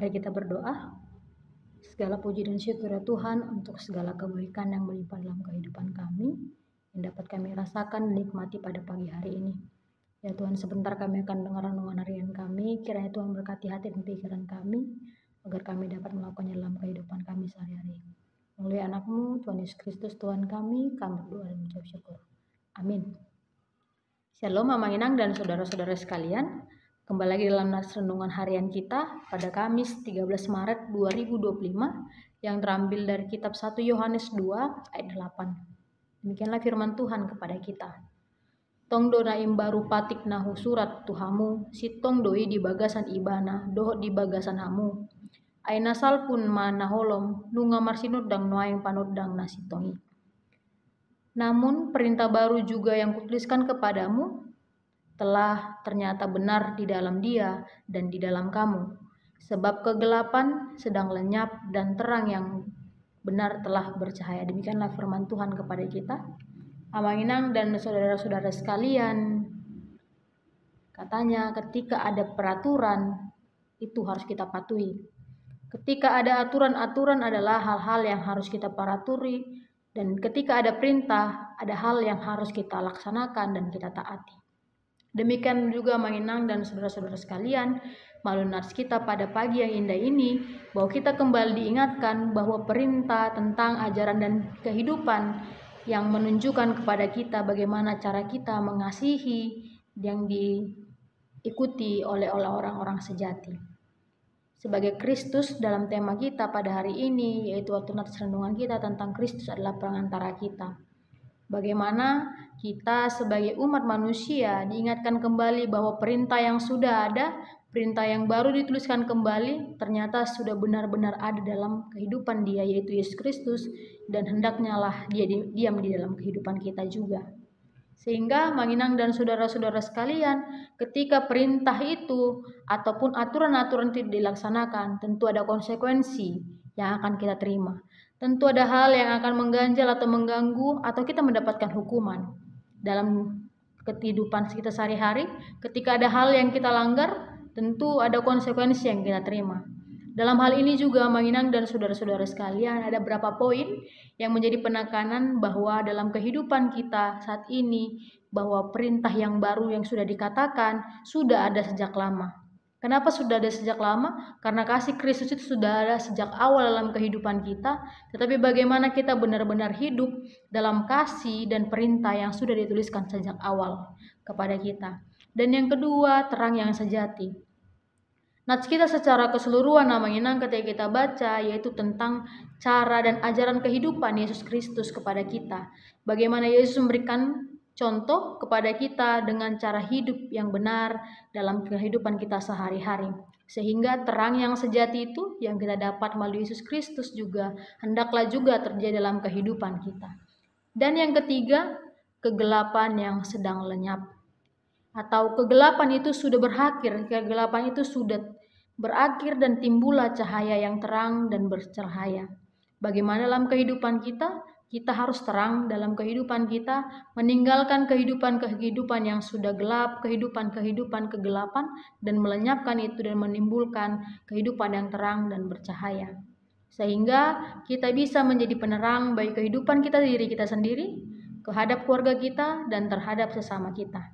Mari kita berdoa. Segala puji dan syukur ya Tuhan untuk segala kebaikan yang melimpah dalam kehidupan kami yang dapat kami rasakan dan nikmati pada pagi hari ini. Ya Tuhan, sebentar kami akan dengar renungan harian kami. Kiranya Tuhan berkati hati dan pikiran kami agar kami dapat melakukannya dalam kehidupan kami sehari-hari. Melalui anak-Mu Tuhan Yesus Kristus Tuhan kami berdoa dan mengucap syukur. Amin. Shalom Mama Inang dan saudara-saudara sekalian. Kembali lagi dalam renungan harian kita pada Kamis 13 Maret 2025 yang terambil dari kitab 1 Yohanes 2 ayat 8. Demikianlah firman Tuhan kepada kita. Tong dona imbaru patik nahu surat tuhamu, sitong doi di bagasan ibana, dohot di bagasan hamu. Aina sal pun mana holom, nunga marsinut dang noaing panut dang nasitongi. Namun perintah baru juga yang kutuliskan kepadamu, telah ternyata benar di dalam dia dan di dalam kamu. Sebab kegelapan sedang lenyap dan terang yang benar telah bercahaya. Demikianlah firman Tuhan kepada kita. Amang Inang dan saudara-saudara sekalian, katanya ketika ada peraturan itu harus kita patuhi. Ketika ada aturan-aturan adalah hal-hal yang harus kita patuhi, dan ketika ada perintah ada hal yang harus kita laksanakan dan kita taati. Demikian juga Manginang dan saudara-saudara sekalian, melalui nats kita pada pagi yang indah ini, bahwa kita kembali diingatkan bahwa perintah tentang ajaran dan kehidupan yang menunjukkan kepada kita bagaimana cara kita mengasihi yang diikuti oleh orang-orang sejati. Sebagai Kristus dalam tema kita pada hari ini, yaitu waktu nats renungan kita tentang Kristus adalah perantara kita. Bagaimana kita sebagai umat manusia diingatkan kembali bahwa perintah yang sudah ada, perintah yang baru dituliskan kembali, ternyata sudah benar-benar ada dalam kehidupan Dia, yaitu Yesus Kristus, dan hendaknya lah Dia diam di dalam kehidupan kita juga. Sehingga Manginang dan saudara-saudara sekalian, ketika perintah itu ataupun aturan-aturan tidak dilaksanakan, tentu ada konsekuensi yang akan kita terima. Tentu ada hal yang akan mengganjal atau mengganggu atau kita mendapatkan hukuman dalam kehidupan kita sehari-hari. Ketika ada hal yang kita langgar, tentu ada konsekuensi yang kita terima. Dalam hal ini juga Manginang dan saudara-saudara sekalian, ada beberapa poin yang menjadi penekanan bahwa dalam kehidupan kita saat ini, bahwa perintah yang baru yang sudah dikatakan sudah ada sejak lama. Kenapa sudah ada sejak lama? Karena kasih Kristus itu sudah ada sejak awal dalam kehidupan kita. Tetapi bagaimana kita benar-benar hidup dalam kasih dan perintah yang sudah dituliskan sejak awal kepada kita. Dan yang kedua, terang yang sejati. Nats kita secara keseluruhan Manginang ketika kita baca, yaitu tentang cara dan ajaran kehidupan Yesus Kristus kepada kita. Bagaimana Yesus memberikan contoh kepada kita dengan cara hidup yang benar dalam kehidupan kita sehari-hari. Sehingga terang yang sejati itu yang kita dapat melalui Yesus Kristus juga hendaklah juga terjadi dalam kehidupan kita. Dan yang ketiga, kegelapan yang sedang lenyap. Atau kegelapan itu sudah berakhir, kegelapan itu sudah berakhir dan timbullah cahaya yang terang dan bercahaya. Bagaimana dalam kehidupan kita? Kita harus terang dalam kehidupan kita, meninggalkan kehidupan-kehidupan yang sudah gelap, kehidupan-kehidupan kegelapan, dan melenyapkan itu dan menimbulkan kehidupan yang terang dan bercahaya. Sehingga kita bisa menjadi penerang bagi kehidupan kita, diri kita sendiri, terhadap keluarga kita, dan terhadap sesama kita.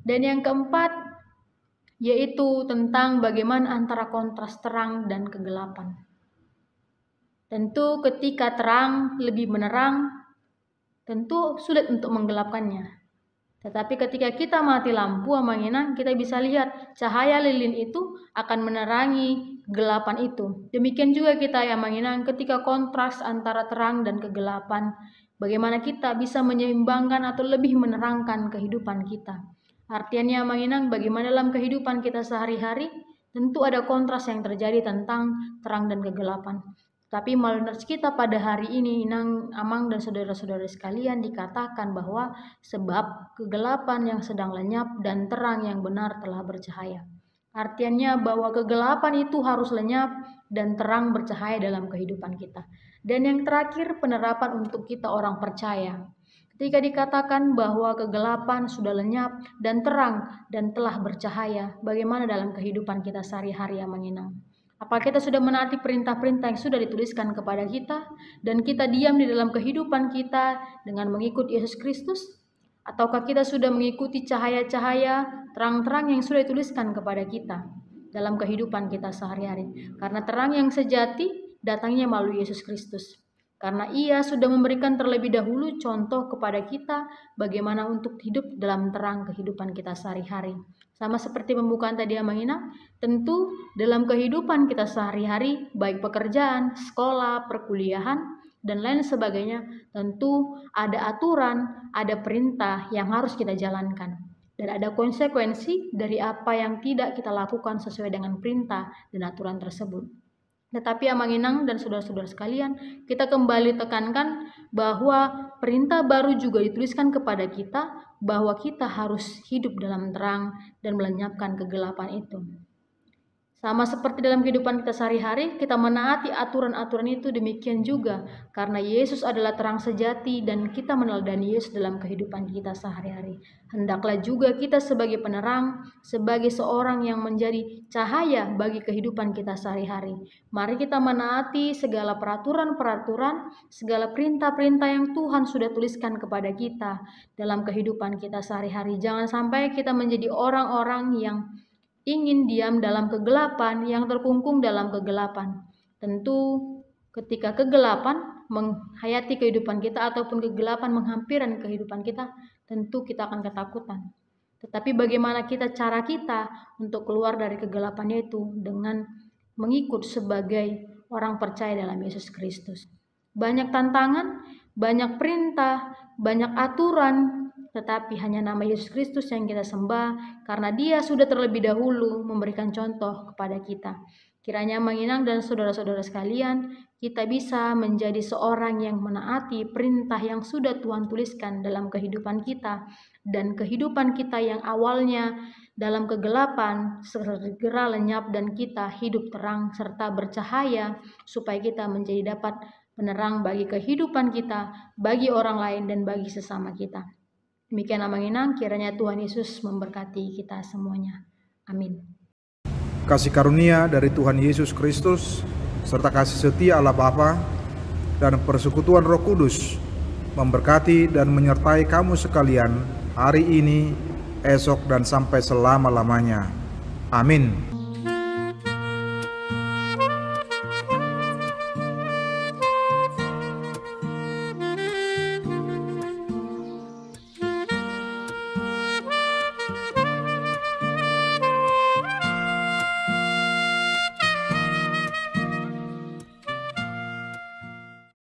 Dan yang keempat, yaitu tentang bagaimana antara kontras terang dan kegelapan. Tentu ketika terang lebih menerang, tentu sulit untuk menggelapkannya. Tetapi ketika kita mati lampu Manginang, kita bisa lihat cahaya lilin itu akan menerangi kegelapan itu. Demikian juga kita ya Manginang, ketika kontras antara terang dan kegelapan, bagaimana kita bisa menyeimbangkan atau lebih menerangkan kehidupan kita. Artiannya menginang bagaimana dalam kehidupan kita sehari-hari, tentu ada kontras yang terjadi tentang terang dan kegelapan. Tapi menurut kita pada hari ini, Inang, Amang, dan saudara-saudara sekalian, dikatakan bahwa sebab kegelapan yang sedang lenyap dan terang yang benar telah bercahaya. Artinya bahwa kegelapan itu harus lenyap dan terang bercahaya dalam kehidupan kita. Dan yang terakhir, penerapan untuk kita orang percaya. Ketika dikatakan bahwa kegelapan sudah lenyap dan terang dan telah bercahaya, bagaimana dalam kehidupan kita sehari-hari yang menginang? Apakah kita sudah menaati perintah-perintah yang sudah dituliskan kepada kita dan kita diam di dalam kehidupan kita dengan mengikut Yesus Kristus? Ataukah kita sudah mengikuti cahaya-cahaya terang-terang yang sudah dituliskan kepada kita dalam kehidupan kita sehari-hari? Karena terang yang sejati datangnya melalui Yesus Kristus. Karena Ia sudah memberikan terlebih dahulu contoh kepada kita bagaimana untuk hidup dalam terang kehidupan kita sehari-hari. Sama seperti pembukaan tadi yang menginang, tentu dalam kehidupan kita sehari-hari, baik pekerjaan, sekolah, perkuliahan, dan lain sebagainya, tentu ada aturan, ada perintah yang harus kita jalankan. Dan ada konsekuensi dari apa yang tidak kita lakukan sesuai dengan perintah dan aturan tersebut. Tetapi yang menginang dan saudara-saudara sekalian, kita kembali tekankan bahwa perintah baru juga dituliskan kepada kita bahwa kita harus hidup dalam terang dan melenyapkan kegelapan itu. Sama seperti dalam kehidupan kita sehari-hari, kita menaati aturan-aturan itu demikian juga karena Yesus adalah terang sejati dan kita meneladani Yesus dalam kehidupan kita sehari-hari. Hendaklah juga kita sebagai penerang, sebagai seorang yang menjadi cahaya bagi kehidupan kita sehari-hari. Mari kita menaati segala peraturan-peraturan, segala perintah-perintah yang Tuhan sudah tuliskan kepada kita dalam kehidupan kita sehari-hari. Jangan sampai kita menjadi orang-orang yang ingin diam dalam kegelapan, yang terkungkung dalam kegelapan. Tentu ketika kegelapan menghayati kehidupan kita ataupun kegelapan menghampiri kehidupan kita, tentu kita akan ketakutan. Tetapi bagaimana cara kita untuk keluar dari kegelapan itu dengan mengikut sebagai orang percaya dalam Yesus Kristus. Banyak tantangan, banyak perintah, banyak aturan, tetapi hanya nama Yesus Kristus yang kita sembah karena Dia sudah terlebih dahulu memberikan contoh kepada kita. Kiranya menginang dan saudara-saudara sekalian, kita bisa menjadi seorang yang menaati perintah yang sudah Tuhan tuliskan dalam kehidupan kita, dan kehidupan kita yang awalnya dalam kegelapan segera lenyap dan kita hidup terang serta bercahaya supaya kita menjadi dapat penerang bagi kehidupan kita, bagi orang lain dan bagi sesama kita. Demikian menginang, kiranya Tuhan Yesus memberkati kita semuanya. Amin. Kasih karunia dari Tuhan Yesus Kristus serta kasih setia Allah Bapa dan persekutuan Roh Kudus memberkati dan menyertai kamu sekalian hari ini, esok, dan sampai selama-lamanya. Amin.